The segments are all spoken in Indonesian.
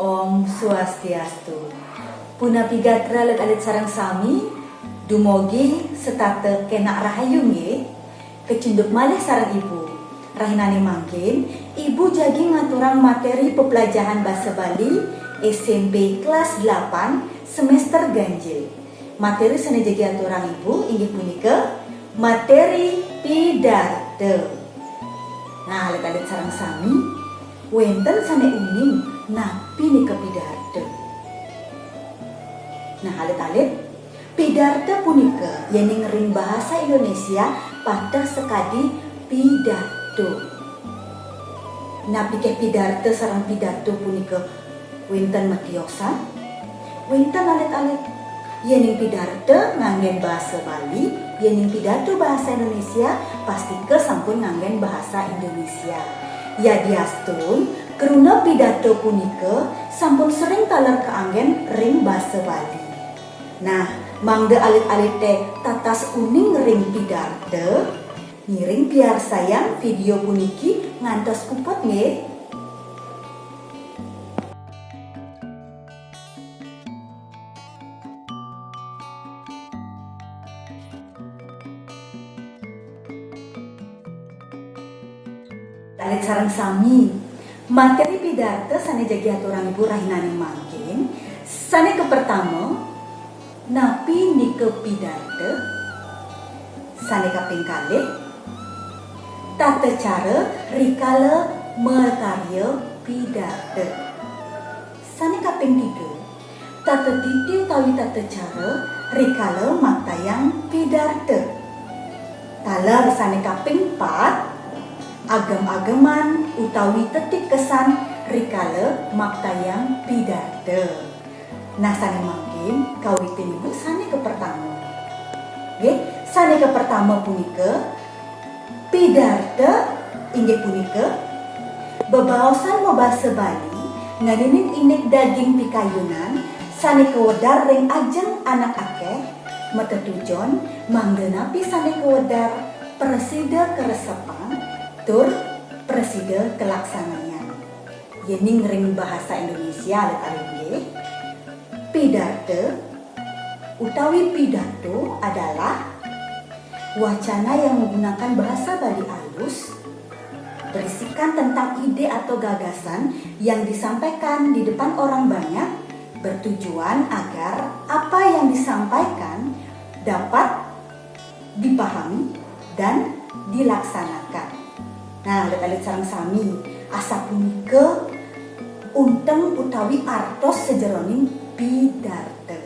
Om Swastiastu. Puna pigatra alit sarang sami dumogi setate kena rahayung ye kecunduk malih sarang ibu. Rahinane mangkin ibu jagi ngaturang materi pepelajaran bahasa Bali SMP kelas 8 semester ganjil. Materi sana jagi aturang ibu inggih punika materi pidato. Nah, alit sarang sami wenten sane uning napi nika pidato. Nah, alit pidato punika yening ring bahasa Indonesia pada sekadi pidato. Napi ke pidato sarang pidato punika wenten matiosan, wenten alit yening pidato nganggen bahasa Bali, yening pidato bahasa Indonesia pasti ke sampun nganggen bahasa Indonesia. Ya diastun keruna pidato punika sampun sering talar keanggen ring bahasa Bali. Nah, mangde alit-alit teh tatas uning ring pidato ngiring biar sayang video puniki ngantos kupot nggih. Alit sareng sami materi pidato sane jagi aturan ibu rahinane mangkin sane ke pertama napi nike pidato, sane kaping kalih tata cara rikala mekarya pidato, sane kaping 3 tata titi utawi tata cara rikala maktayang pidato, talar sane kaping 4 agam-agaman utawi tetik kesan rikala maktayang pidato. Nah, sane mangkin kawitin ibu sane ke pertama. Nggih, sane ke pertama punika pidato inggih punika bebaosan bahasa Bali nganinin inek daging pikayunan sane kewedar ring ajeng anak akeh metetujon manggenapi sane kewedar presida keresepan tur presida kelaksanaan. Yening ring bahasa Indonesia alit pidato utawi pidato adalah wacana yang menggunakan bahasa Bali halus berisikan tentang ide atau gagasan yang disampaikan di depan orang banyak bertujuan agar apa yang disampaikan dapat dipahami dan dilaksanakan. Nah, alit sareng sami asa punika unteng utawi artos sejeroning pidato.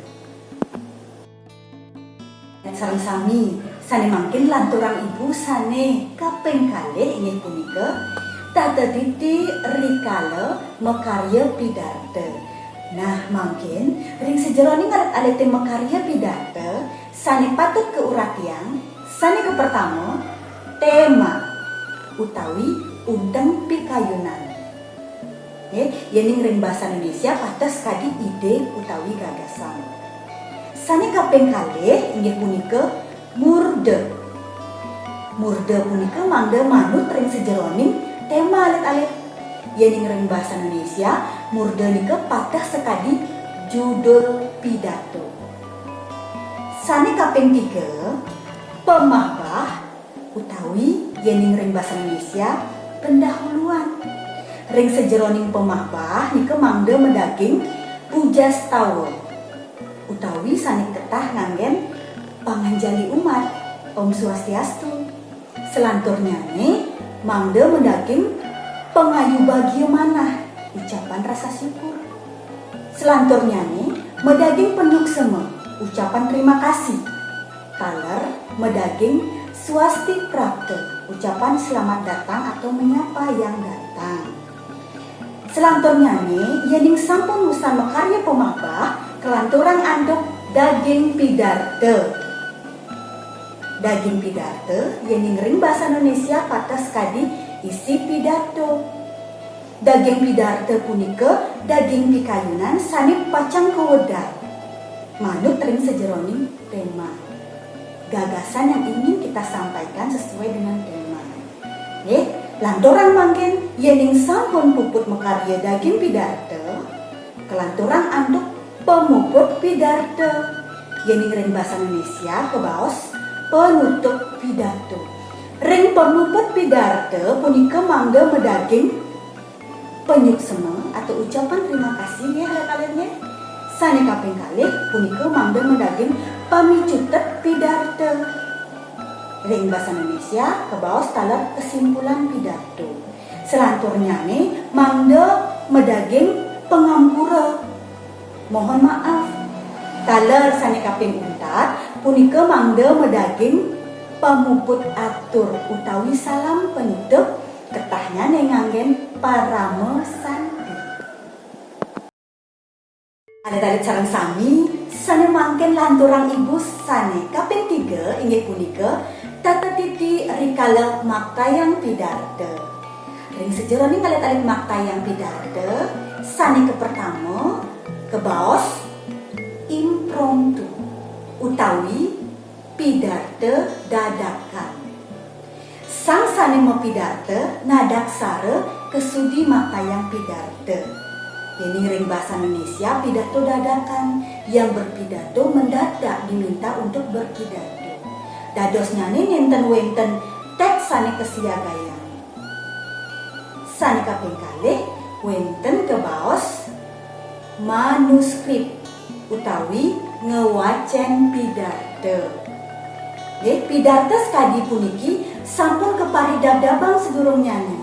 Sareng sami sane mangkin lanturang ibu sane kaping kalih inggih punika tata titi rikala mekarya pidato. Nah, mangkin ring sejeroning alit-alit mekarya pidato sane patut keuratian sane ke pertama tema utawi undang pikayunan. Yening ring bahasa Indonesia patas kadi ide utawi gagasan. Sane kaping kalih inggih punika murde. Murde punika mangda manut ring sejeroning tema alit-alit. Yening ring bahasa Indonesia murde nika patas sekadi judul pidato. Sane kaping 3 pemahbah utawi yening ring bahasa Indonesia pendahuluan. Ring sejeroning pemahbah nika mangda medaging pujastawa utawi sane ketah nganggen panganjali umat Om Swastiastu. Selanturnya nih mangda medaging pengayu bagio manah ucapan rasa syukur. Selanturnya nih medaging penyuksema ucapan terima kasih. Taler medaging swasti prapta ucapan selamat datang atau menyapa yang datang. Selanturnya nih yening sampun musan mekarya pemahbah kelanturan anduk daging pidato. Daging pidato yening ring bahasa Indonesia patas kadi isi pidato. Daging pidato punika daging pikayunan sane pacang kewedar manut ring sejeroning tema gagasan yang ingin kita sampaikan sesuai dengan tema. Lantaran mangkin yening sampun puput mekarya daging pidato kelanturan anduk pemuput pidato. Yang ring bahasa Indonesia kebaos penutup pidato. Ring pemuput pidato punika mangga medaging penyuksema atau ucapan terima kasih ya kalian. Sane kaping kalih punika mangga medaging pamicutet pidato. Ring bahasa Indonesia kebaos taler kesimpulan pidato. Selanturnya nih mangga medaging pengampura. Mohon maaf. Taler sane kaping untat punika mangga medaging pamuput atur utawi salam penutup ketahnya nganggen parame sandi. Alit-alit sareng sami sane mangken lanturang ibu sane kaping 3 inggih punika tata titi rikala maktayang pidato. Ring sejeroning alit-alit maktayang pidato sane kepertama kebaos impromptu utawi pidato dadakan. Sang sane pidato nadaksara kesudi maktayang pidato. Ini ring bahasa Indonesia pidato dadakan, yang berpidato mendadak diminta untuk berpidato. Dadosnya nih nenten wenten teks sane kesiagayaan. Sane kaping kalih wenten kebaos manuskrip utawi ngewacen pidato. Pidato sekadi puniki sampun keparidab-dabang sedurungnya nih.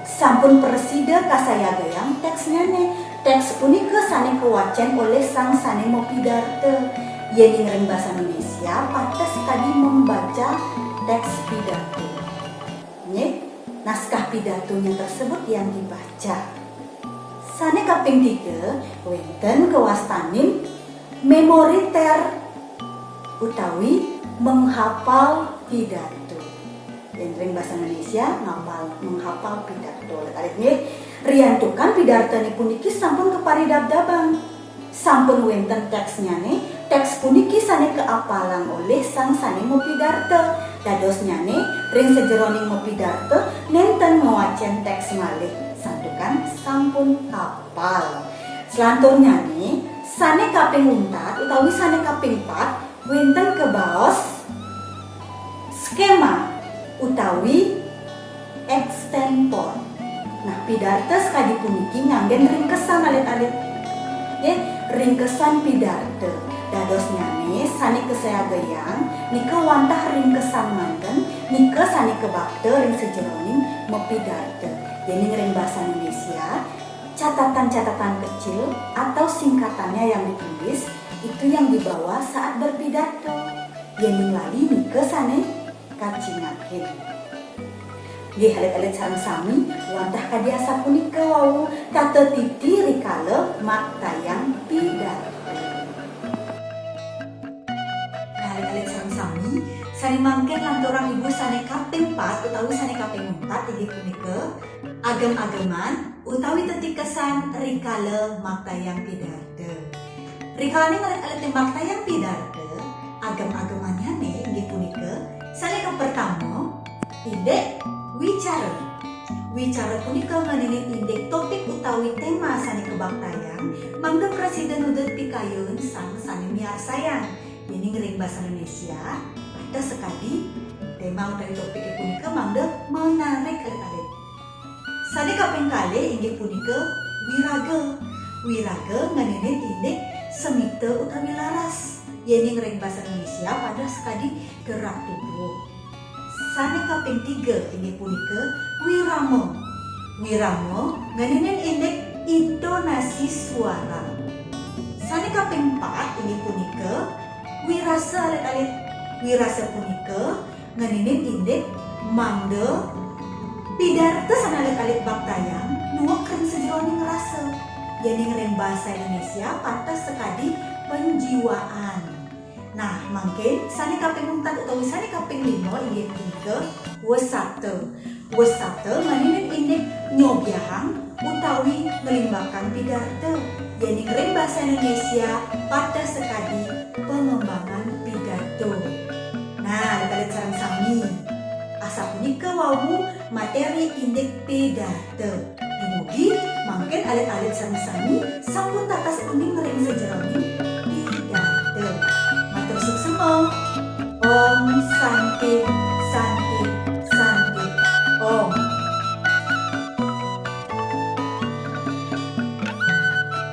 Sampun presida kasayagayang teksnya nih. Teks punika sane kewacen oleh sang sane mau pidato. Yen ring bahasa Indonesia pates sekadi membaca teks pidato. Naskah pidatonya tersebut yang dibaca. Sane kaping 3 wenten kewastanin memoriter utawi menghafal pidato. Dan ring bahasa Indonesia menghafal pidato. Aritnya riantukan pidato ni puniki sampun keparidab-dabang. Sampun wenten teksnya nih. Teks puniki sane keapalan oleh sang sane mau pidato. Dadosnya nih ring sejeroning mau pidato nenten mewacen teks malih. Santukan sampun hafal. Selanturnya nih sane kaping untat utawi sane kaping 4 wenten kebaos skema utawi extempor. Nah, pidato sekadi puniki nganggen ringkesan alit-alit. Ringkesan pidato. Dadosnya nih sane kesayagayang nika wantah ringkesan manten nika sane kebakte ring sejeroning mepidato. Jadi ring bahasa Indonesia catatan-catatan kecil atau singkatannya yang ditulis itu yang dibawa saat berpidato. Yang lali nika sane kacingakin. Nggih alit-alit sareng sami wantah kadiasa punika wau tata titi rikala maktayang pidato. Alit-alit sareng sami sane mangken lanturang ibu sane kaping 4 utawi sane kaping 4 inggih punika agem-ageman utawi tetikesan rikala maktayang pidato. Rikala alit-alit maktayang pidato agem-agemannya nih inggih punika sane pertama indek wicara. Wicara punika nganinin indek topik utawi tema sane kebaktayang mangga presiden udut pikayon sang sane miarsayang. Ini ngering bahasa Indonesia pada sekali tema utawi topik punika mangga menarik alit-alit. Sane kaping kalih inggih punika wiraga. Wiraga nganinin indek semite utawi laras. Ini ngering bahasa Indonesia pada sekali gerak tubuh. Sane kaping 3 inggih punika wirama. Wirama nganinen indek intonasi suara. Sane kaping 4 inggih punika wirasa alit-alit. Wirasa punika nganinen indek mangga pidato sana alit-alit baktayang nuwukeun sejeroning rasa. Jadi ngering bahasa Indonesia pantas sekali penjiwaan. Nah, mangke sane kaping 4 utawi sane kaping 5 inggih punika wesate. Wesate nganinen indek nyobyahang utawi melimbakan pidato. Jadi ngering bahasa Indonesia pada sekali pengembangan pidato. Nah, alit-alit sareng sami asa punika wau materi indek pidato. Dumugi Mangken alit-alit sami-sami sampun tatas pundi ngering sajeroning pidato. Matur suksema. Om Santi